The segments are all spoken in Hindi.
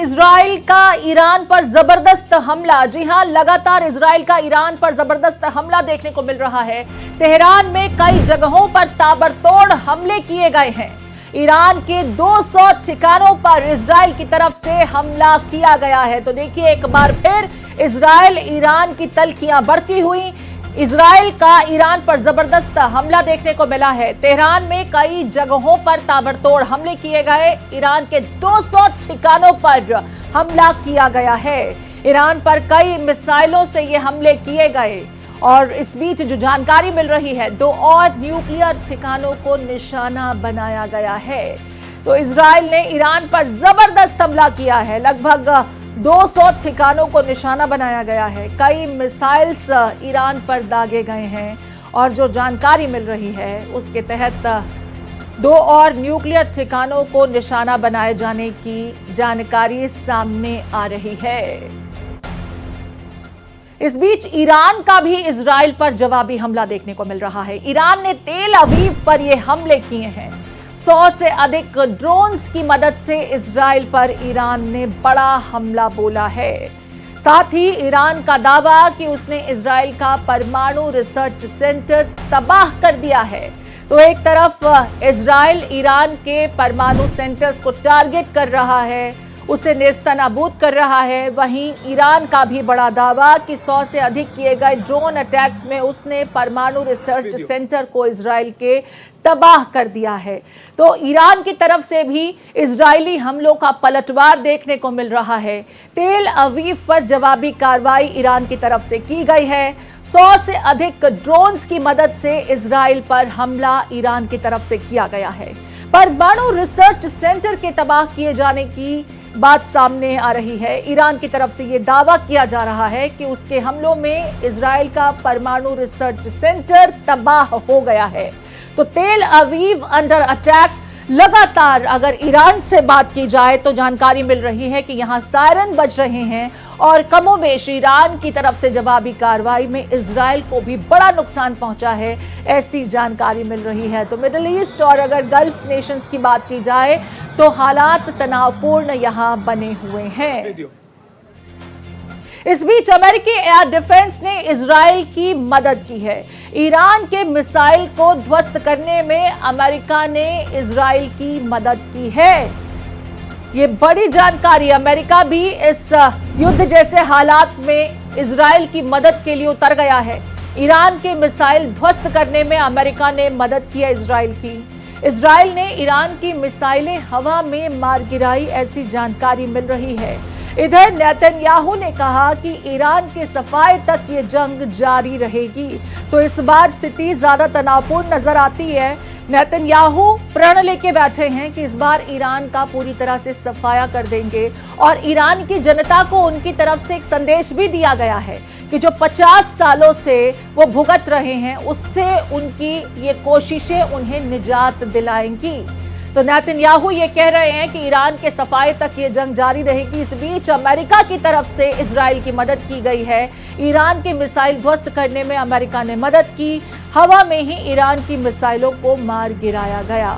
इजराइल का ईरान पर जबरदस्त हमला। जी हां, लगातार इजराइल का ईरान पर जबरदस्त हमला देखने को मिल रहा है। तेहरान में कई जगहों पर ताबड़तोड़ हमले किए गए हैं। ईरान के 200 ठिकानों पर इजराइल की तरफ से हमला किया गया है। तो देखिए, एक बार फिर इजराइल ईरान की तल्खियां बढ़ती हुई। इजराइल का ईरान पर जबरदस्त हमला देखने को मिला है। तेहरान में कई जगहों पर ताबड़तोड़ हमले किए गए। ईरान के 200 ठिकानों पर हमला किया गया है। ईरान पर कई मिसाइलों से ये हमले किए गए और इस बीच जो जानकारी मिल रही है, 2 और न्यूक्लियर ठिकानों को निशाना बनाया गया है। तो इजराइल ने ईरान पर जबरदस्त हमला किया है। लगभग 200 ठिकानों को निशाना बनाया गया है। कई मिसाइल्स ईरान पर दागे गए हैं और जो जानकारी मिल रही है उसके तहत 2 और न्यूक्लियर ठिकानों को निशाना बनाए जाने की जानकारी सामने आ रही है। इस बीच ईरान का भी इजराइल पर जवाबी हमला देखने को मिल रहा है। ईरान ने तेल अवीव पर यह हमले किए हैं। 100 से अधिक ड्रोन्स की मदद से इजराइल पर ईरान ने बड़ा हमला बोला है। साथ ही ईरान का दावा कि उसने इजराइल का परमाणु रिसर्च सेंटर तबाह कर दिया है। तो एक तरफ इजराइल ईरान के परमाणु सेंटर्स को टारगेट कर रहा है, उसे नेस्तनाबूद कर रहा है। वहीं ईरान का भी बड़ा दावा कि 100 से अधिक किए गए ड्रोन अटैक्स में उसने परमाणु रिसर्च सेंटर को इजराइल के तबाह कर दिया है। तो ईरान की तरफ से भी इजरायली हमलों का पलटवार देखने को मिल रहा है। तेल अवीव पर जवाबी कार्रवाई ईरान की तरफ से की गई है। 100 से अधिक ड्रोन्स की मदद से इजराइल पर हमला ईरान की तरफ से किया गया है। परमाणु रिसर्च सेंटर के तबाह किए जाने की बात सामने आ रही है। ईरान की तरफ से यह दावा किया जा रहा है कि उसके हमलों में इजराइल का परमाणु रिसर्च सेंटर तबाह हो गया है। तो तेल अवीव अंडर अटैक। लगातार अगर ईरान से बात की जाए तो जानकारी मिल रही है कि यहां सायरन बज रहे हैं और कमोबेश ईरान की तरफ से जवाबी कार्रवाई में इजराइल को भी बड़ा नुकसान पहुंचा है, ऐसी जानकारी मिल रही है। तो मिडिल ईस्ट और अगर गल्फ नेशंस की बात की जाए तो हालात तनावपूर्ण यहां बने हुए हैं। इस बीच अमेरिकी एयर डिफेंस ने इजराइल की मदद की है। ईरान के मिसाइल को ध्वस्त करने में अमेरिका ने इजराइल की मदद की है। ये बड़ी जानकारी। अमेरिका भी इस युद्ध जैसे हालात में इजराइल की मदद के लिए उतर गया है। ईरान के मिसाइल ध्वस्त करने में अमेरिका ने मदद की है इजराइल की। इजराइल ने ईरान की मिसाइलें हवा में मार गिराई, ऐसी जानकारी मिल रही है। इधर नेतन्याहू ने कहा कि ईरान के सफाए तक ये जंग जारी रहेगी। तो इस बार स्थिति ज्यादा तनावपूर्ण नजर आती है। नेतन्याहू प्रण लेके बैठे हैं कि इस बार ईरान का पूरी तरह से सफाया कर देंगे और ईरान की जनता को उनकी तरफ से एक संदेश भी दिया गया है कि जो 50 सालों से वो भुगत रहे हैं उससे उनकी ये कोशिशें उन्हें निजात दिलाएंगी। तो नेतन्याहू ये कह रहे हैं कि ईरान के सफाए तक ये जंग जारी रहेगी। इस बीच अमेरिका की तरफ से इजराइल की मदद की गई है। ईरान के मिसाइल ध्वस्त करने में अमेरिका ने मदद की। हवा में ही ईरान की मिसाइलों को मार गिराया गया।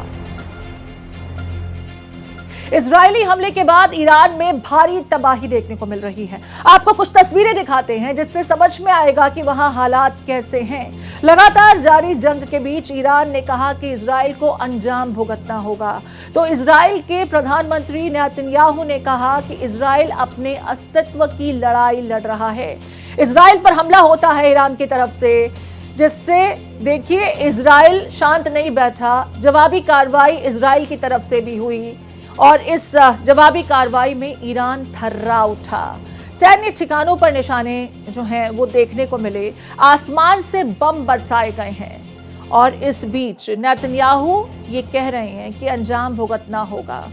इजरायली हमले के बाद ईरान में भारी तबाही देखने को मिल रही है। आपको कुछ तस्वीरें दिखाते हैं जिससे समझ में आएगा कि वहां हालात कैसे हैं। लगातार जारी जंग के बीच ईरान ने कहा कि इजराइल को अंजाम भुगतना होगा। तो इजराइल के प्रधानमंत्री नेतन्याहू ने कहा कि इजराइल अपने अस्तित्व की लड़ाई लड़ रहा है। इजराइल पर हमला होता है ईरान की तरफ से, जिससे देखिए इजराइल शांत नहीं बैठा। जवाबी कार्रवाई इजराइल की तरफ से भी हुई और इस जवाबी कार्रवाई में ईरान थर्रा उठा। सैन्य ठिकानों पर निशाने जो हैं वो देखने को मिले। आसमान से बम बरसाए गए हैं और इस बीच नेतन्याहू ये कह रहे हैं कि अंजाम भुगतना होगा।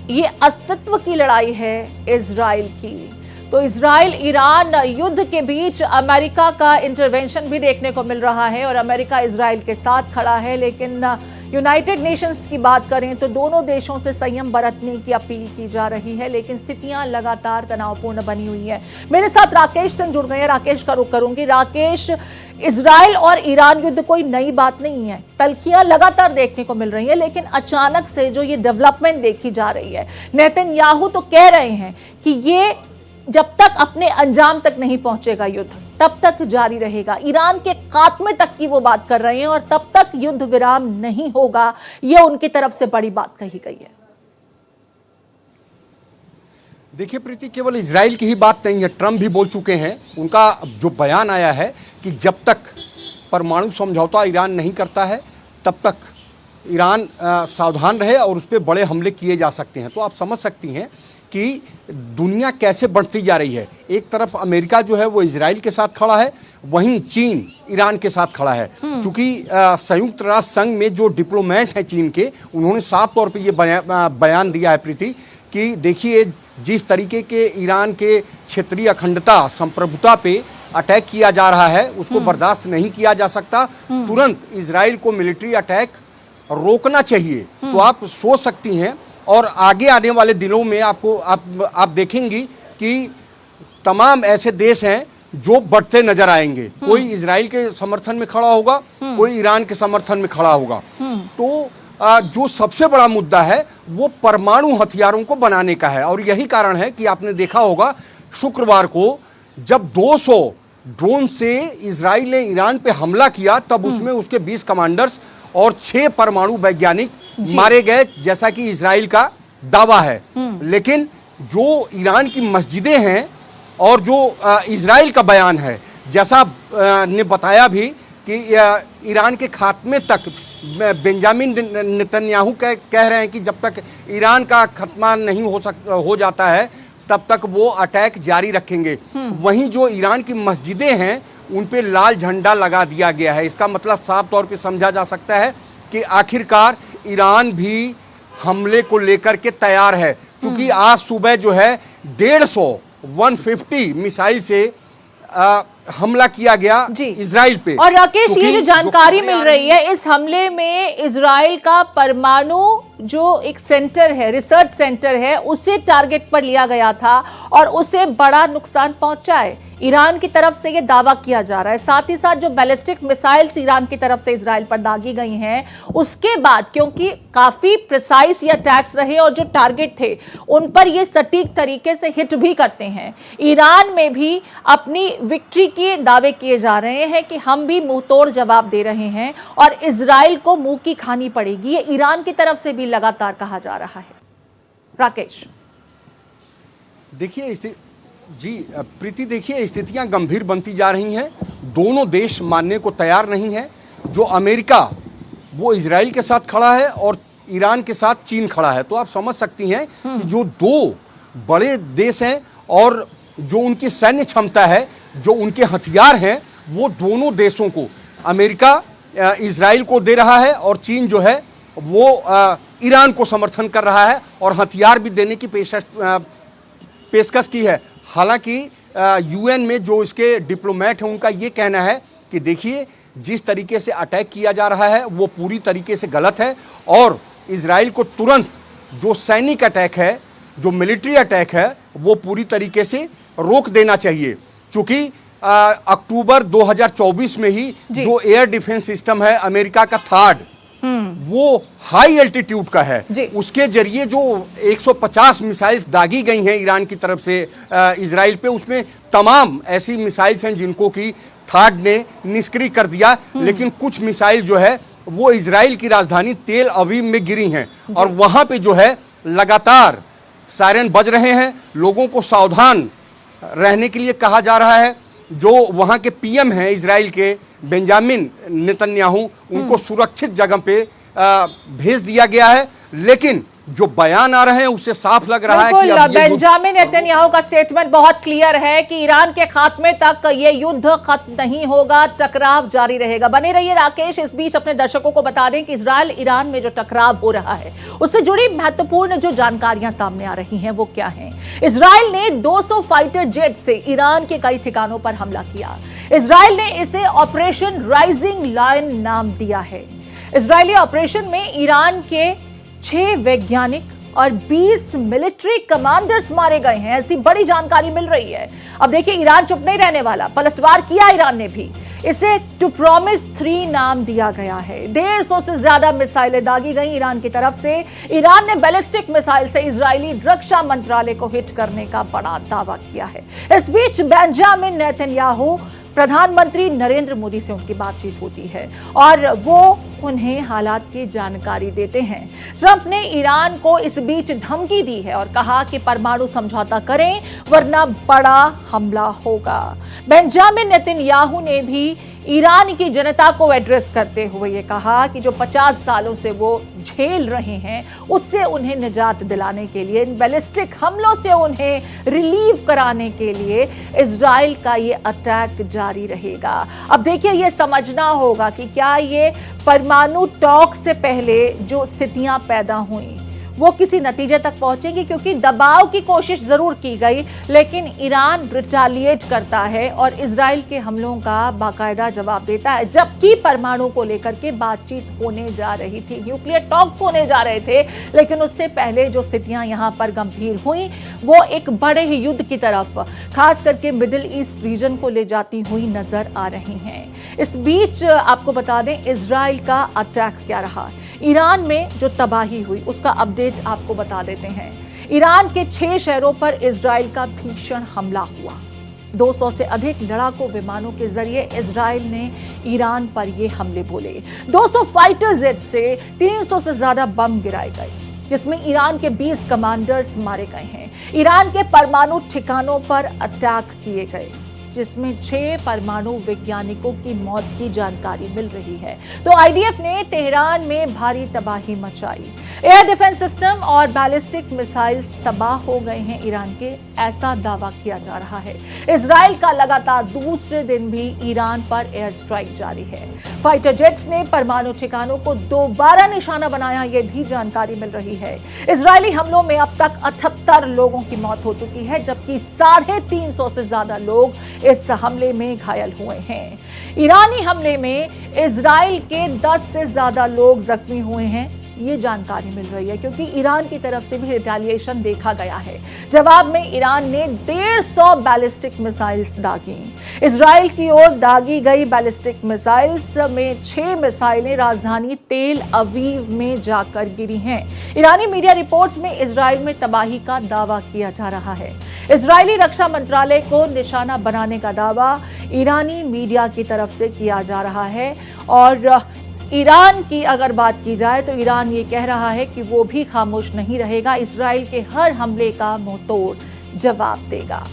ये अस्तित्व की लड़ाई है इजराइल की। तो इजराइल ईरान युद्ध के बीच अमेरिका का इंटरवेंशन भी देखने को मिल रहा है और अमेरिका इजराइल के साथ खड़ा है। लेकिन यूनाइटेड नेशंस की बात करें तो दोनों देशों से संयम बरतने की अपील की जा रही है, लेकिन स्थितियां लगातार तनावपूर्ण बनी हुई है। मेरे साथ राकेश सिंह जुड़ गए हैं, राकेश का रुख करूंगी। राकेश, इजराइल और ईरान युद्ध कोई नई बात नहीं है, तल्खियां लगातार देखने को मिल रही है, लेकिन अचानक से जो ये डेवलपमेंट देखी जा रही है, नेतन्याहू तो कह रहे हैं कि ये जब तक अपने अंजाम तक नहीं पहुंचेगा युद्ध तब तक जारी रहेगा। ईरान के खात्मे तक की वो बात कर रहे हैं और तब तक युद्ध विराम नहीं होगा, ये उनकी तरफ से बड़ी बात कही गई है। देखिए प्रीति, केवल इजराइल की ही बात नहीं है, ट्रंप भी बोल चुके हैं। उनका जो बयान आया है कि जब तक परमाणु समझौता ईरान नहीं करता है तब तक ईरान सावधान रहे और उस पर बड़े हमले किए जा सकते हैं। तो आप समझ सकती हैं कि दुनिया कैसे बढ़ती जा रही है। एक तरफ अमेरिका जो है वो इजराइल के साथ खड़ा है, वहीं चीन ईरान के साथ खड़ा है। क्योंकि संयुक्त राष्ट्र संघ में जो डिप्लोमेट हैं चीन के, उन्होंने साफ तौर पे ये बयान दिया है प्रीति कि देखिए, जिस तरीके के ईरान के क्षेत्रीय अखंडता संप्रभुता पे अटैक किया जा रहा है उसको बर्दाश्त नहीं किया जा सकता। तुरंत इजराइल को मिलिट्री अटैक रोकना चाहिए। तो आप सोच सकती हैं, और आगे आने वाले दिनों में आप देखेंगी कि तमाम ऐसे देश हैं जो बढ़ते नजर आएंगे। कोई इजराइल के समर्थन में खड़ा होगा, कोई ईरान के समर्थन में खड़ा होगा। तो जो सबसे बड़ा मुद्दा है वो परमाणु हथियारों को बनाने का है। और यही कारण है कि आपने देखा होगा शुक्रवार को जब 200 ड्रोन से इजराइल ने ईरान पे हमला किया, तब उसमें उसके 20 कमांडर्स और 6 परमाणु वैज्ञानिक मारे गए, जैसा कि इजराइल का दावा है। लेकिन जो ईरान की मस्जिदें हैं और जो इजराइल का बयान है, जैसा ने बताया भी कि ईरान के खात्मे तक बेंजामिन नेतन्याहू कह रहे हैं कि जब तक ईरान का खात्मा नहीं हो जाता है तब तक वो अटैक जारी रखेंगे। वहीं जो ईरान की मस्जिदें हैं उन पे लाल झंडा लगा दिया गया है। इसका मतलब साफ तौर पे समझा जा सकता है कि आखिरकार ईरान भी हमले को लेकर के तैयार है। क्योंकि आज सुबह जो है 150 मिसाइल से हमला किया गया इजराइल पे। और राकेश, ये जो जानकारी मिल रही है, इस हमले में इजराइल का परमाणु जो एक सेंटर है, रिसर्च सेंटर है, उसे टारगेट पर लिया गया था और उसे बड़ा नुकसान पहुंचा है। ईरान की तरफ से यह दावा किया जा रहा है। साथ ही साथ जो बैलिस्टिक मिसाइल्स ईरान की तरफ से इजराइल पर दागी गई हैं, उसके बाद क्योंकि काफी प्रिसाइज ये अटैक्स रहे और जो टारगेट थे उन पर ये सटीक तरीके से हिट भी करते हैं। ईरान में भी अपनी विक्ट्री के दावे किए जा रहे हैं कि हम भी मुंह तोड़ जवाब दे रहे हैं और इजराइल को मुंह की खानी पड़ेगी। ये ईरान की तरफ से भी लगातार कहा जा रहा है। राकेश, देखिए जी प्रीति, देखिए स्थितियां गंभीर बनती जा रही हैं। दोनों देश मानने को तैयार नहीं है। जो अमेरिका वो इजराइल के साथ खड़ा है और ईरान के साथ चीन खड़ा है। तो आप समझ सकती हैं कि जो दो बड़े देश हैं और जो उनकी सैन्य क्षमता है, जो उनके हथियार हैं, वो दोनों देशों को अमेरिका इजराइल को दे रहा है और चीन जो है वो ईरान को समर्थन कर रहा है और हथियार भी देने की पेशकश की है। हालांकि यूएन में जो इसके डिप्लोमेट हैं उनका ये कहना है कि देखिए, जिस तरीके से अटैक किया जा रहा है वो पूरी तरीके से गलत है और इजराइल को तुरंत जो सैनिक अटैक है, जो मिलिट्री अटैक है, वो पूरी तरीके से रोक देना चाहिए। क्योंकि अक्टूबर 2024 में ही जो एयर डिफेंस सिस्टम है अमेरिका का थार्ड, वो हाई एल्टीट्यूड का है। उसके जरिए जो 150 मिसाइल्स दागी गई हैं ईरान की तरफ से इजराइल पे, उसमें तमाम ऐसी मिसाइल्स हैं जिनको कि थार्ड ने निष्क्रिय कर दिया। लेकिन कुछ मिसाइल जो है वो इजराइल की राजधानी तेल अवीव में गिरी हैं और वहां पे जो है लगातार सायरन बज रहे हैं। लोगों को सावधान रहने के लिए कहा जा रहा है। जो वहां के पीएम हैं इजराइल के, बेंजामिन नेतन्याहू, उनको सुरक्षित जगह पे भेज दिया गया है। लेकिन जो बयान आ रहे हैं उससे साफ लग रहा है कि अब बेंजामिन नेतन्याहू का स्टेटमेंट बहुत क्लियर है कि ईरान के खात्मे तक ये युद्ध खत्म नहीं होगा, टकराव जारी रहेगा। बने रहिए राकेश। इस बीच अपने दर्शकों को बता दें कि इजराइल ईरान में जो टकराव हो रहा है उससे जुड़ी महत्वपूर्ण जो जानकारियां सामने आ रही हैं वो क्या है। इजराइल ने 200 फाइटर जेट से ईरान के कई ठिकानों पर हमला किया। इजराइल ने इसे ऑपरेशन राइजिंग लायन नाम दिया है। इजरायली ऑपरेशन में ईरान के 6 वैज्ञानिक और 20 मिलिट्री कमांडर्स मारे गए हैं, ऐसी बड़ी जानकारी मिल रही है। अब देखिए, ईरान चुप नहीं रहने वाला, पलटवार किया ईरान ने भी। इसे टू प्रॉमिस 3 नाम दिया गया है। 150 से ज्यादा मिसाइलें दागी गई ईरान की तरफ से। ईरान ने बैलिस्टिक मिसाइल से इजरायली रक्षा मंत्रालय को हिट करने का बड़ा दावा किया है। इस बीच बेंजामिन नेतन्याहू, प्रधानमंत्री नरेंद्र मोदी से उनकी बातचीत होती है और वो उन्हें हालात की जानकारी देते हैं। ट्रंप ने ईरान को इस बीच धमकी दी है और कहा कि परमाणु समझौता करें वरना बड़ा हमला होगा। बेंजामिन नेतन्याहू ने भी ईरान की जनता को एड्रेस करते हुए ये कहा कि जो 50 सालों से वो झेल रहे हैं उससे उन्हें निजात दिलाने के लिए, इन बैलिस्टिक हमलों से उन्हें रिलीव कराने के लिए इजराइल का ये अटैक जारी रहेगा। अब देखिए, ये समझना होगा कि क्या ये परमाणु टॉक से पहले जो स्थितियां पैदा हुई वो किसी नतीजे तक पहुंचेगी, क्योंकि दबाव की कोशिश जरूर की गई लेकिन ईरान रिटेलिएट करता है और इजराइल के हमलों का बाकायदा जवाब देता है। जबकि परमाणु को लेकर के बातचीत होने जा रही थी, न्यूक्लियर टॉक्स होने जा रहे थे, लेकिन उससे पहले जो स्थितियां यहां पर गंभीर हुई वो एक बड़े ही युद्ध की तरफ, खास करके मिडिल ईस्ट रीजन को ले जाती हुई नजर आ रही हैं। इस बीच आपको बता दें इजराइल का अटैक क्या रहा। ईरान में जो तबाही हुई उसका अपडेट आपको बता देते हैं। ईरान के 6 शहरों पर इजराइल का भीषण हमला हुआ। 200 से अधिक लड़ाकू विमानों के जरिए इजराइल ने ईरान पर ये हमले बोले। 200 फाइटर जेट से 300 से ज्यादा बम गिराए गए, जिसमें ईरान के 20 कमांडर्स मारे गए हैं। ईरान के परमाणु ठिकानों पर अटैक किए गए, जिसमें 6 परमाणु वैज्ञानिकों की मौत की जानकारी मिल रही है। तो आईडीएफ ने तेहरान में भारी तबाही मचाई। एयर डिफेंस सिस्टम और बैलिस्टिक मिसाइल्स तबाह हो गए हैं ईरान के, ऐसा दावा किया जा रहा है। इजराइल का लगातार दूसरे दिन भी ईरान पर एयर स्ट्राइक जारी है। फाइटर जेट्स ने परमाणु ठिकानों को दोबारा निशाना बनाया, यह भी जानकारी मिल रही है। इजरायली हमलों में अब तक 78 लोगों की मौत हो चुकी है, जबकि 350 से ज्यादा लोग इस हमले में घायल हुए हैं। ईरानी हमले में इजराइल के 10 से ज्यादा लोग जख्मी हुए हैं, ये जानकारी मिल रही है, क्योंकि ईरान की तरफ से भी रिटेलिएशन देखा गया है। जवाब में ईरान ने 150 बैलिस्टिक मिसाइल्स दागी। इजराइल की ओर दागी गई बैलिस्टिक मिसाइल्स में 6 मिसाइलें राजधानी तेल अवीव में जाकर गिरी हैं। ईरानी मीडिया रिपोर्ट्स में इजराइल में तबाही का दावा किया जा रहा है। इजरायली रक्षा मंत्रालय को निशाना बनाने का दावा ईरानी मीडिया की तरफ से किया जा रहा है। और ईरान की अगर बात की जाए तो ईरान ये कह रहा है कि वो भी खामोश नहीं रहेगा, इजराइल के हर हमले का मुंहतोड़ जवाब देगा।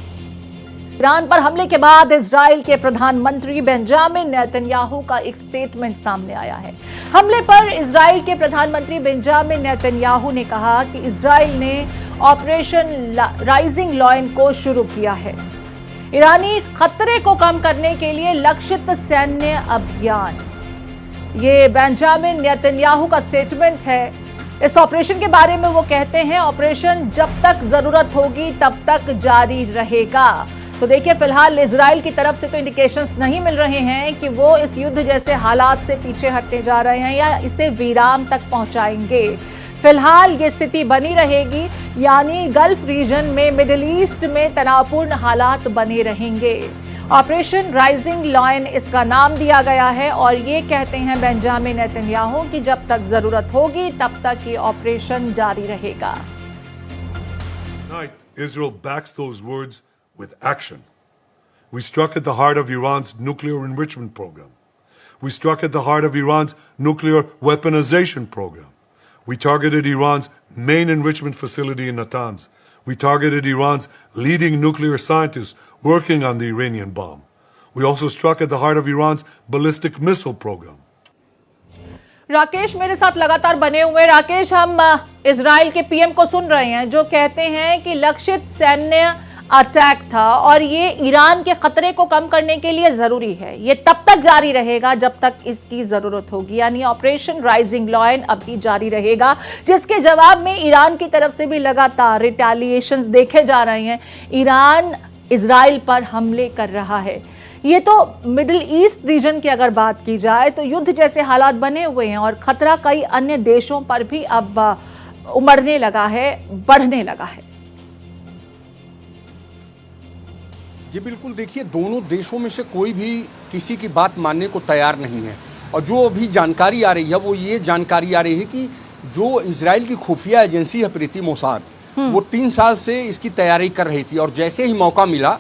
ईरान पर हमले के बाद इजराइल के प्रधानमंत्री बेंजामिन नेतन्याहू का एक स्टेटमेंट सामने आया है। हमले पर इजराइल के प्रधानमंत्री बेंजामिन नेतन्याहू ने कहा कि इजराइल ने ऑपरेशन राइजिंग लॉयन को शुरू किया है, ईरानी खतरे को कम करने के लिए लक्षित सैन्य अभियान। ये बेंजामिन नेतन्याहू का स्टेटमेंट है। इस ऑपरेशन के बारे में वो कहते हैं, ऑपरेशन जब तक जरूरत होगी तब तक जारी रहेगा। तो देखिए, फिलहाल इजराइल की तरफ से तो इंडिकेशंस नहीं मिल रहे हैं कि वो इस युद्ध जैसे हालात से पीछे हटने जा रहे हैं या इसे विराम तक पहुंचाएंगे। फिलहाल ये स्थिति बनी रहेगी, यानी गल्फ रीजन में, मिडिल ईस्ट में तनावपूर्ण हालात बने रहेंगे। ऑपरेशन राइजिंग लॉयन इसका नाम दिया गया है और ये कहते हैं बेंजामिन नेतन्याहू कि जब तक जरूरत होगी तब तक ये ऑपरेशन जारी रहेगा। Israel backs those words with action. We struck at the heart of Iran's nuclear enrichment program. We struck at the heart of Iran's nuclear weaponization program. We targeted Iran's main enrichment facility in Natanz. We targeted Iran's leading nuclear scientists working on the Iranian bomb. We also struck at the heart of Iran's ballistic missile program. Rakesh मेरे साथ लगातार बने हुए। राकेश, हम इजराइल के पीएम को सुन रहे हैं जो कहते हैं कि लक्षित सैन्य अटैक था और ये ईरान के खतरे को कम करने के लिए जरूरी है। ये तब तक जारी रहेगा जब तक इसकी जरूरत होगी, यानी ऑपरेशन राइजिंग लॉयन अभी जारी रहेगा, जिसके जवाब में ईरान की तरफ से भी लगातार रिटेलिएशंस देखे जा रहे हैं। ईरान इजराइल पर हमले कर रहा है। ये तो मिडिल ईस्ट रीजन की अगर बात की जाए तो युद्ध जैसे हालात बने हुए हैं और खतरा कई अन्य देशों पर भी अब उमड़ने लगा है, बढ़ने लगा है। जी बिल्कुल, देखिए दोनों देशों में से कोई भी किसी की बात मानने को तैयार नहीं है। और जो अभी जानकारी आ रही है वो ये जानकारी आ रही है कि जो इजराइल की खुफिया एजेंसी है प्रीति मोसाद, वो 3 साल से इसकी तैयारी कर रही थी और जैसे ही मौका मिला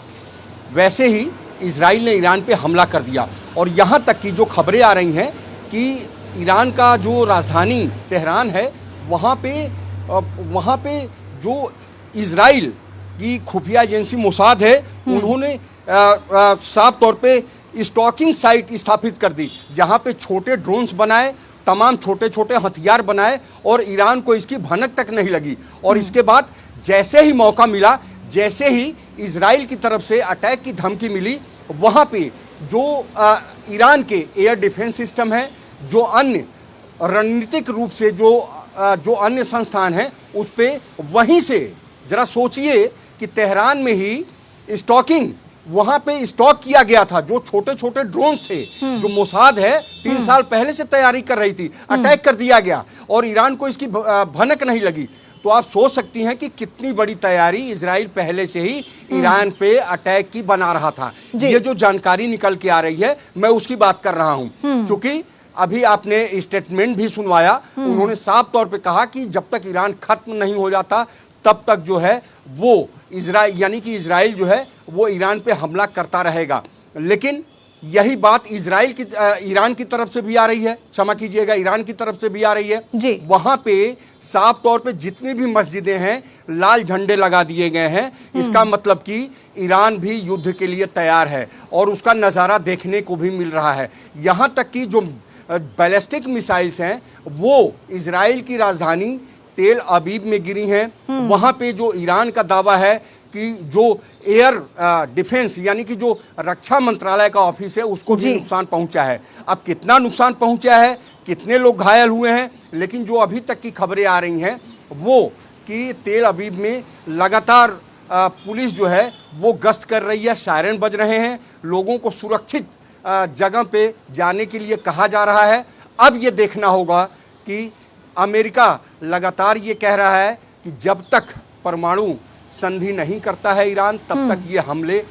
वैसे ही इजराइल ने ईरान पे हमला कर दिया। और यहाँ तक कि जो खबरें आ रही हैं कि ईरान का जो राजधानी तेहरान है वहाँ पे जो इजराइल की खुफिया एजेंसी मोसाद है उन्होंने साफ तौर पे स्टॉकिंग साइट स्थापित कर दी, जहाँ पे छोटे ड्रोन्स बनाए, तमाम छोटे छोटे हथियार बनाए और ईरान को इसकी भनक तक नहीं लगी। और इसके बाद जैसे ही मौका मिला, जैसे ही इजराइल की तरफ से अटैक की धमकी मिली, वहाँ पे जो ईरान के एयर डिफेंस सिस्टम है, जो अन्य रणनीतिक रूप से जो अन्य संस्थान हैं उस पे वहीं से जरा सोचिए कि तेहरान में ही स्टॉकिंग वहाँ पे स्टॉक किया गया था। जो छोटे छोटे ड्रोन्स थे जो मोसाद है 3 साल पहले से तैयारी कर रही थी, अटैक कर दिया गया और ईरान को इसकी भनक नहीं लगी। तो आप सोच सकती हैं कि कितनी बड़ी तैयारी इजराइल पहले से ही ईरान पे अटैक की बना रहा था। ये जो जानकारी निकल के आ रही है मैं उसकी बात कर रहा हूँ, क्योंकि अभी आपने स्टेटमेंट भी सुनवाया। उन्होंने साफ तौर पे कहा कि जब तक ईरान खत्म नहीं हो जाता तब तक जो है वो इजराइल यानी कि इजराइल जो है वो ईरान पे हमला करता रहेगा। लेकिन यही बात ईरान की तरफ से भी आ रही है, क्षमा कीजिएगा, ईरान की तरफ से भी आ रही है। वहां पे साफ तौर पे जितनी भी मस्जिदें हैं लाल झंडे लगा दिए गए हैं। इसका मतलब कि ईरान भी युद्ध के लिए तैयार है और उसका नज़ारा देखने को भी मिल रहा है। यहाँ तक कि जो बैलिस्टिक मिसाइल्स हैं वो इजराइल की राजधानी तेल अबीब में गिरी हैं। वहाँ पे जो ईरान का दावा है कि जो एयर डिफेंस यानी कि जो रक्षा मंत्रालय का ऑफिस है उसको भी नुकसान पहुंचा है। अब कितना नुकसान पहुंचा है, कितने लोग घायल हुए हैं, लेकिन जो अभी तक की खबरें आ रही हैं वो कि तेल अबीब में लगातार पुलिस जो है वो गश्त कर रही है, सायरन बज रहे हैं, लोगों को सुरक्षित जगह पे जाने के लिए कहा जा रहा है। अब ये देखना होगा कि अमेरिका लगातार ये कह रहा है कि जब तक परमाणु संधि नहीं करता है ईरान तब तक ये हमले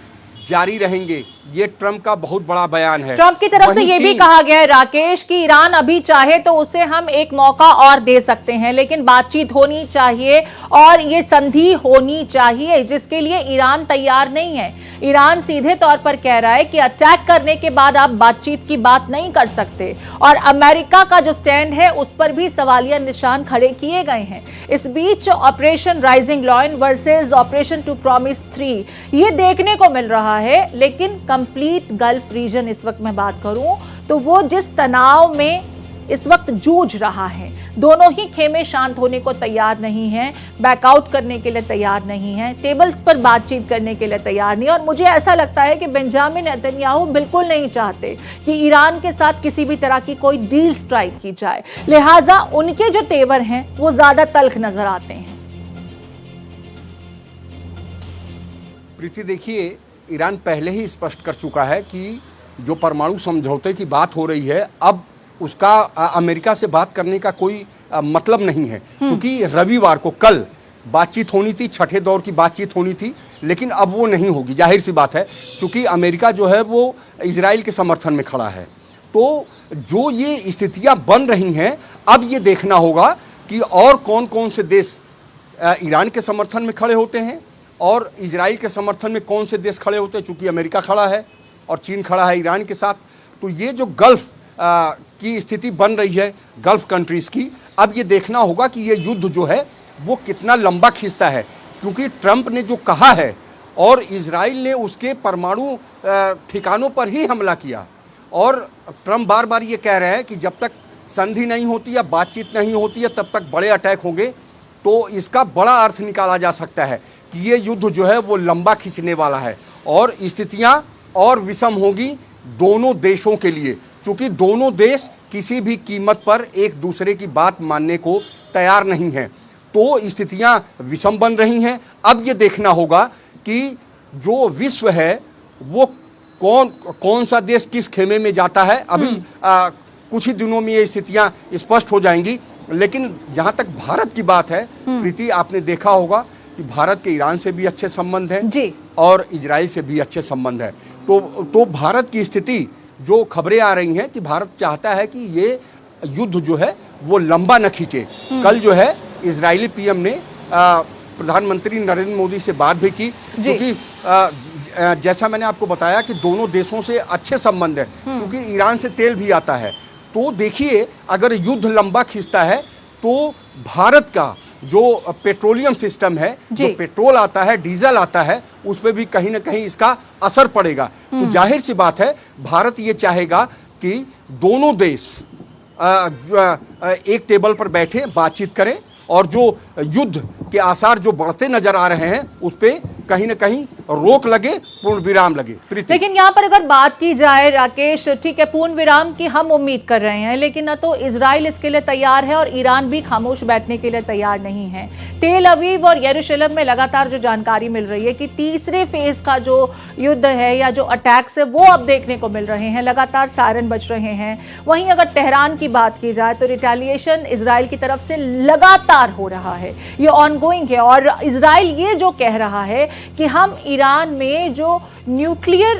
जारी रहेंगे। ये ट्रंप का बहुत बड़ा बयान है। ट्रंप की तरफ से ये भी कहा गया है राकेश कि ईरान अभी चाहे तो उसे हम एक मौका और दे सकते हैं, लेकिन बातचीत होनी चाहिए और ये संधि होनी चाहिए, जिसके लिए ईरान तैयार नहीं है। ईरान सीधे तौर पर कह रहा है कि अटैक करने के बाद आप बातचीत की बात नहीं कर सकते और अमेरिका का जो स्टैंड है उस पर भी सवालिया निशान खड़े किए गए हैं। इस बीच operation rising lion versus operation true promise 3 ये देखने को मिल रहा है, लेकिन कंप्लीट गल्फ रीजन इस वक्त मैं बात करूं तो वो जिस तनाव में इस वक्त जूझ रहा है, दोनों ही खेमे शांत होने को तैयार नहीं हैं, बैकआउट करने के लिए तैयार नहीं हैं, टेबल्स पर बातचीत करने के लिए तैयार नहीं। और मुझे ऐसा लगता है कि बेंजामिन नेतन्याहू बिल्कुल नहीं चाहते कि ईरान के साथ किसी भी तरह की कोई डील स्ट्राइक की जाए, लिहाजा उनके जो तेवर हैं वो ज्यादा तल्ख नजर आते हैं। प्रीति देखिए, ईरान पहले ही स्पष्ट कर चुका है कि जो परमाणु समझौते की बात हो रही है अब उसका अमेरिका से बात करने का कोई मतलब नहीं है, क्योंकि रविवार को कल बातचीत होनी थी, छठे दौर की बातचीत होनी थी, लेकिन अब वो नहीं होगी, जाहिर सी बात है, क्योंकि अमेरिका जो है वो इजराइल के समर्थन में खड़ा है। तो जो ये स्थितियां बन रही हैं अब ये देखना होगा कि और कौन कौन से देश ईरान के समर्थन में खड़े होते हैं और इजराइल के समर्थन में कौन से देश खड़े होते हैं। चूँकि अमेरिका खड़ा है और चीन खड़ा है ईरान के साथ, तो ये जो गल्फ की स्थिति बन रही है गल्फ कंट्रीज़ की, अब ये देखना होगा कि ये युद्ध जो है वो कितना लंबा खींचता है, क्योंकि ट्रंप ने जो कहा है और इजराइल ने उसके परमाणु ठिकानों पर ही हमला किया और ट्रंप बार बार ये कह रहे हैं कि जब तक संधि नहीं होती या बातचीत नहीं होती है तब तक बड़े अटैक होंगे। तो इसका बड़ा अर्थ निकाला जा सकता है कि ये युद्ध जो है वो लंबा खींचने वाला है और स्थितियाँ और विषम होगी दोनों देशों के लिए, क्योंकि दोनों देश किसी भी कीमत पर एक दूसरे की बात मानने को तैयार नहीं हैं। तो स्थितियां विषम बन रही हैं। अब ये देखना होगा कि जो विश्व है वो कौन सा देश किस खेमे में जाता है अभी कुछ ही दिनों में ये स्थितियां स्पष्ट हो जाएंगी। लेकिन जहां तक भारत की बात है प्रीति, आपने देखा होगा कि भारत के ईरान से भी अच्छे संबंध हैं जी। और इजराइल से भी अच्छे संबंध है। तो भारत की स्थिति, जो खबरें आ रही हैं कि भारत चाहता है कि ये युद्ध जो है वो लंबा न खींचे। कल जो है इजरायली पीएम ने प्रधानमंत्री नरेंद्र मोदी से बात भी की, क्योंकि जैसा मैंने आपको बताया कि दोनों देशों से अच्छे संबंध है, क्योंकि ईरान से तेल भी आता है। तो देखिए, अगर युद्ध लंबा खींचता है तो भारत का जो पेट्रोलियम सिस्टम है, जो पेट्रोल आता है, डीजल आता है, उस पर भी कहीं ना कहीं इसका असर पड़ेगा। तो जाहिर सी बात है, भारत ये चाहेगा कि दोनों देश एक टेबल पर बैठे बातचीत करें और जो युद्ध के आसार जो बढ़ते नजर आ रहे हैं उस पे कहीं ना कहीं रोक लगे, पूर्ण विराम लगे। लेकिन यहाँ पर अगर बात की जाए राकेश, ठीक है, पूर्ण विराम की हम उम्मीद कर रहे हैं, लेकिन न तो इजराइल इसके लिए तैयार है और ईरान भी खामोश बैठने के लिए तैयार नहीं है। तेल अवीव और यरूशलेम में लगातार जो जानकारी मिल रही है कि तीसरे फेज का जो युद्ध है या जो अटैक्स है वो अब देखने को मिल रहे हैं, लगातार सायरन बज रहे हैं। वहीं अगर तेहरान की बात की जाए तो रिटेलिएशन इजराइल की तरफ से लगातार हो रहा है, ये ऑनगोइंग है। और इजराइल ये जो कह रहा है कि हम ईरान में जो न्यूक्लियर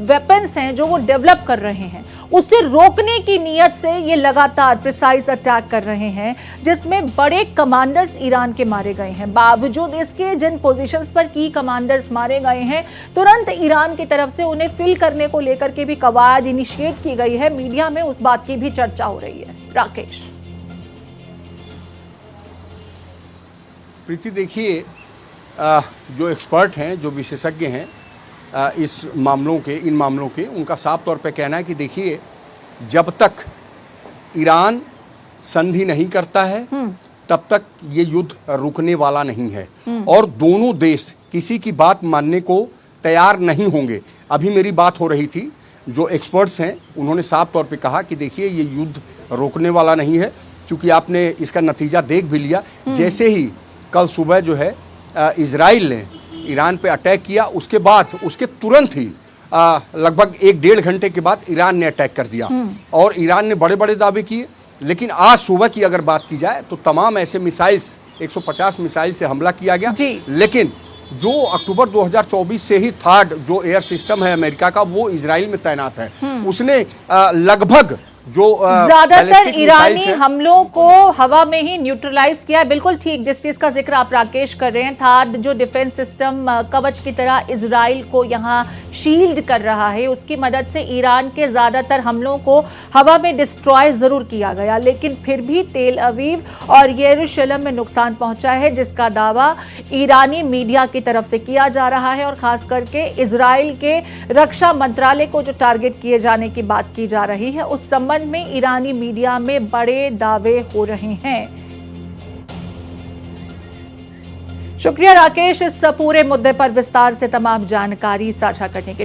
वेपन्स हैं जो वो डेवलप कर रहे हैं उसे रोकने की नीयत से ये लगातार प्रिसाइज अटैक कर रहे हैं, जिसमें बड़े कमांडर्स ईरान के मारे गए हैं। बावजूद इसके जिन पोजीशंस पर की कमांडर्स मारे गए हैं, तुरंत ईरान की तरफ से उन्हें फिल करने को लेकर के भी कवायद इनिशिएट की गई है। मीडिया में उस बात की भी चर्चा हो रही है। राकेश, प्रीति, देखिए, जो एक्सपर्ट हैं, जो विशेषज्ञ हैं इन मामलों के, उनका साफ तौर पे कहना है कि देखिए, जब तक ईरान संधि नहीं करता है तब तक ये युद्ध रुकने वाला नहीं है और दोनों देश किसी की बात मानने को तैयार नहीं होंगे। अभी मेरी बात हो रही थी, जो एक्सपर्ट्स हैं उन्होंने साफ तौर पे कहा कि देखिए, ये युद्ध रोकने वाला नहीं है, क्योंकि आपने इसका नतीजा देख भी लिया। जैसे ही कल सुबह जो है इजराइल ने ईरान पे अटैक किया, उसके बाद उसके तुरंत ही लगभग 1-1.5 घंटे के बाद ईरान ने अटैक कर दिया और ईरान ने बड़े बड़े दावे किए। लेकिन आज सुबह की अगर बात की जाए तो तमाम ऐसे मिसाइल्स, 150 मिसाइल से हमला किया गया। लेकिन जो अक्टूबर 2024 से ही थर्ड जो एयर सिस्टम है अमेरिका का, वो इजराइल में तैनात है। उसने लगभग जो ज्यादातर ईरानी हमलों को हवा में ही न्यूट्रलाइज किया है। बिल्कुल ठीक, जिस चीज का जिक्र आप राकेश कर रहे हैं, थाद जो डिफेंस सिस्टम कवच की तरह इजराइल को यहाँ शील्ड कर रहा है, उसकी मदद से ईरान के ज्यादातर हमलों को हवा में डिस्ट्रॉय जरूर किया गया। लेकिन फिर भी तेल अवीव और यरूशलेम में नुकसान पहुंचा है, जिसका दावा ईरानी मीडिया की तरफ से किया जा रहा है और खास करके इजराइल के रक्षा मंत्रालय को जो टारगेट किए जाने की बात की जा रही है, उस संबंध में ईरानी मीडिया में बड़े दावे हो रहे हैं। शुक्रिया राकेश, इस पूरे मुद्दे पर विस्तार से तमाम जानकारी साझा करने के लिए।